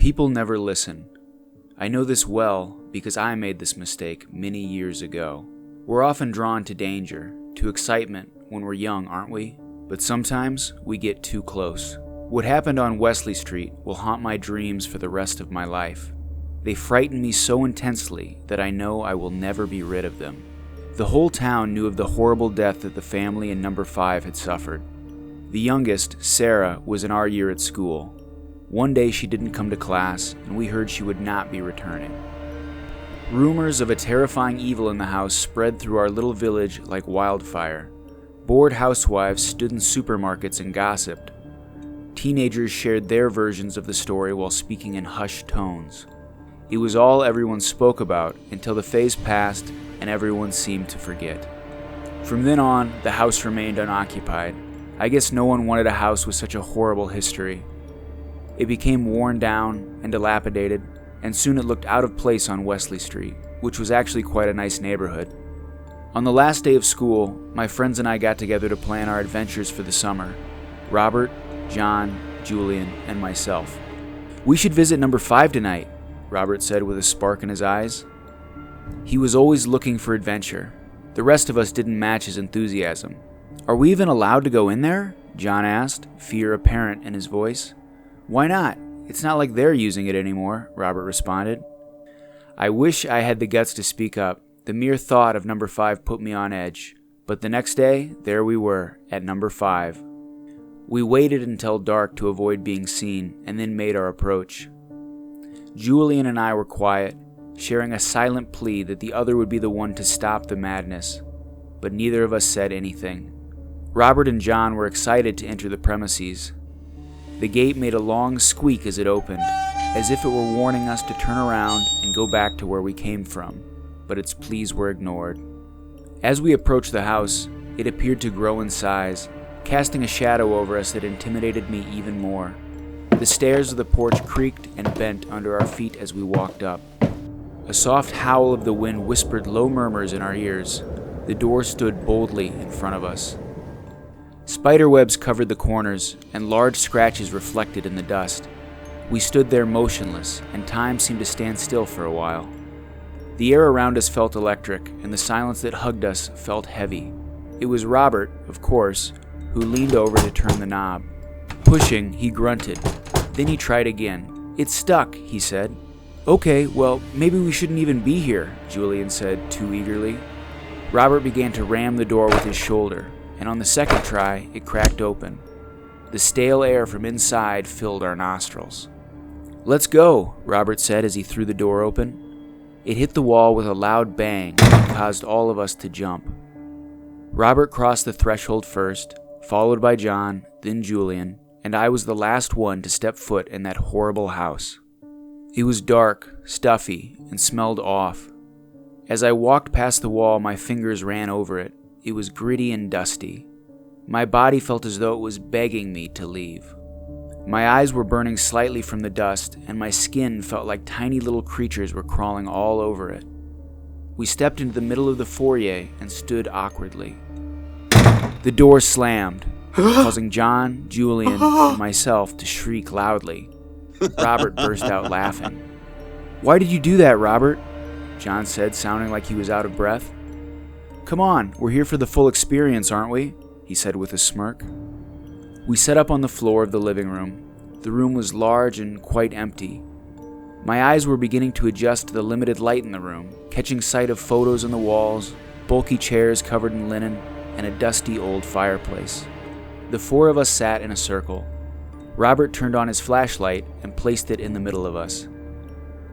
People never listen. I know this well because I made this mistake many years ago. We're often drawn to danger, to excitement when we're young, aren't we? But sometimes we get too close. What happened on Wesley Street will haunt my dreams for the rest of my life. They frighten me so intensely that I know I will never be rid of them. The whole town knew of the horrible death that the family in number 5 had suffered. The youngest, Sarah, was in our year at school. One day she didn't come to class, and we heard she would not be returning. Rumors of a terrifying evil in the house spread through our little village like wildfire. Bored housewives stood in supermarkets and gossiped. Teenagers shared their versions of the story while speaking in hushed tones. It was all everyone spoke about until the phase passed and everyone seemed to forget. From then on, the house remained unoccupied. I guess no one wanted a house with such a horrible history. It became worn down and dilapidated, and soon it looked out of place on Wesley Street, which was actually quite a nice neighborhood. On the last day of school, my friends and I got together to plan our adventures for the summer. Robert, John, Julian, and myself. "We should visit number 5 tonight," Robert said with a spark in his eyes. He was always looking for adventure. The rest of us didn't match his enthusiasm. "Are we even allowed to go in there?" John asked, fear apparent in his voice. "Why not? It's not like they're using it anymore," Robert responded. I wish I had the guts to speak up. The mere thought of number 5 put me on edge. But the next day, there we were, at number 5. We waited until dark to avoid being seen, and then made our approach. Julian and I were quiet, sharing a silent plea that the other would be the one to stop the madness. But neither of us said anything. Robert and John were excited to enter the premises. The gate made a long squeak as it opened, as if it were warning us to turn around and go back to where we came from, but its pleas were ignored. As we approached the house, it appeared to grow in size, casting a shadow over us that intimidated me even more. The stairs of the porch creaked and bent under our feet as we walked up. A soft howl of the wind whispered low murmurs in our ears. The door stood boldly in front of us. Spiderwebs covered the corners, and large scratches reflected in the dust. We stood there motionless, and time seemed to stand still for a while. The air around us felt electric, and the silence that hugged us felt heavy. It was Robert, of course, who leaned over to turn the knob. Pushing, he grunted. Then he tried again. "It's stuck," he said. "Okay, well, maybe we shouldn't even be here," Julian said too eagerly. Robert began to ram the door with his shoulder, and on the second try, it cracked open. The stale air from inside filled our nostrils. "Let's go," Robert said as he threw the door open. It hit the wall with a loud bang and caused all of us to jump. Robert crossed the threshold first, followed by John, then Julian, and I was the last one to step foot in that horrible house. It was dark, stuffy, and smelled off. As I walked past the wall, my fingers ran over it. It was gritty and dusty. My body felt as though it was begging me to leave. My eyes were burning slightly from the dust, and my skin felt like tiny little creatures were crawling all over it. We stepped into the middle of the foyer and stood awkwardly. The door slammed, causing John, Julian, and myself to shriek loudly. Robert burst out laughing. "Why did you do that, Robert?" John said, sounding like he was out of breath. "Come on, we're here for the full experience, aren't we?" he said with a smirk. We sat up on the floor of the living room. The room was large and quite empty. My eyes were beginning to adjust to the limited light in the room, catching sight of photos on the walls, bulky chairs covered in linen, and a dusty old fireplace. The 4 of us sat in a circle. Robert turned on his flashlight and placed it in the middle of us.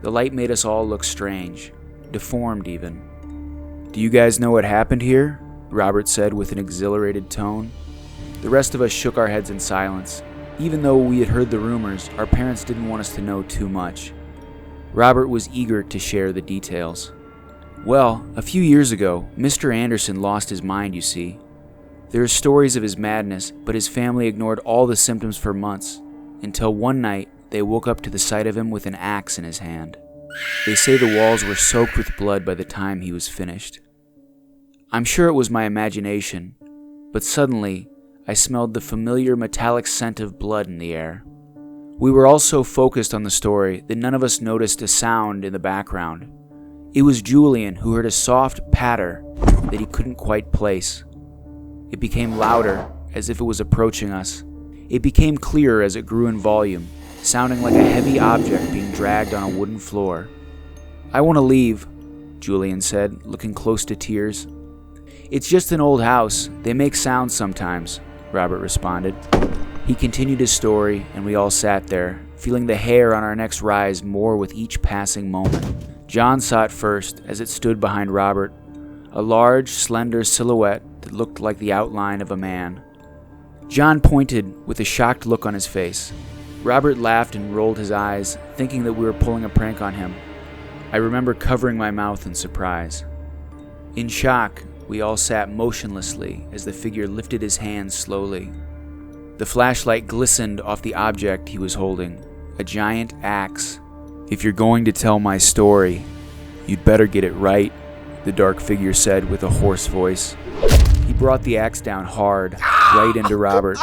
The light made us all look strange, deformed even. "Do you guys know what happened here?" Robert said with an exhilarated tone. The rest of us shook our heads in silence. Even though we had heard the rumors, our parents didn't want us to know too much. Robert was eager to share the details. "Well, a few years ago, Mr. Anderson lost his mind, you see. There are stories of his madness, but his family ignored all the symptoms for months, until one night they woke up to the sight of him with an axe in his hand. They say the walls were soaked with blood by the time he was finished. I'm sure it was my imagination, but suddenly I smelled the familiar metallic scent of blood in the air. We were all so focused on the story that none of us noticed a sound in the background. It was Julian who heard a soft patter that he couldn't quite place. It became louder, as if it was approaching us. It became clearer as it grew in volume, sounding like a heavy object being dragged on a wooden floor. "I want to leave," Julian said, looking close to tears. "It's just an old house. They make sounds sometimes," Robert responded. He continued his story, and we all sat there, feeling the hair on our necks rise more with each passing moment. John saw it first as it stood behind Robert, a large, slender silhouette that looked like the outline of a man. John pointed with a shocked look on his face. Robert laughed and rolled his eyes, thinking that we were pulling a prank on him. I remember covering my mouth in surprise. In shock, we all sat motionlessly as the figure lifted his hands slowly. The flashlight glistened off the object he was holding, a giant axe. "If you're going to tell my story, you'd better get it right," the dark figure said with a hoarse voice. He brought the axe down hard, right into Robert.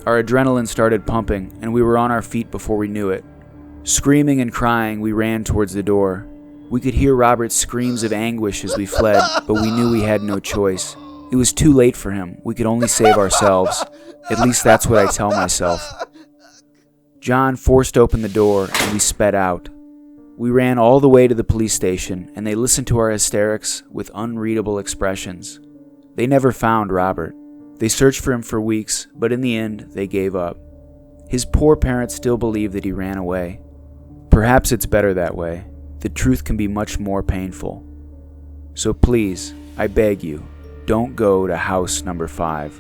Our adrenaline started pumping, and we were on our feet before we knew it. Screaming and crying, we ran towards the door. We could hear Robert's screams of anguish as we fled, but we knew we had no choice. It was too late for him. We could only save ourselves. At least that's what I tell myself. John forced open the door, and we sped out. We ran all the way to the police station, and they listened to our hysterics with unreadable expressions. They never found Robert. They searched for him for weeks, but in the end, they gave up. His poor parents still believe that he ran away. Perhaps it's better that way. The truth can be much more painful. So please, I beg you, don't go to house number 5.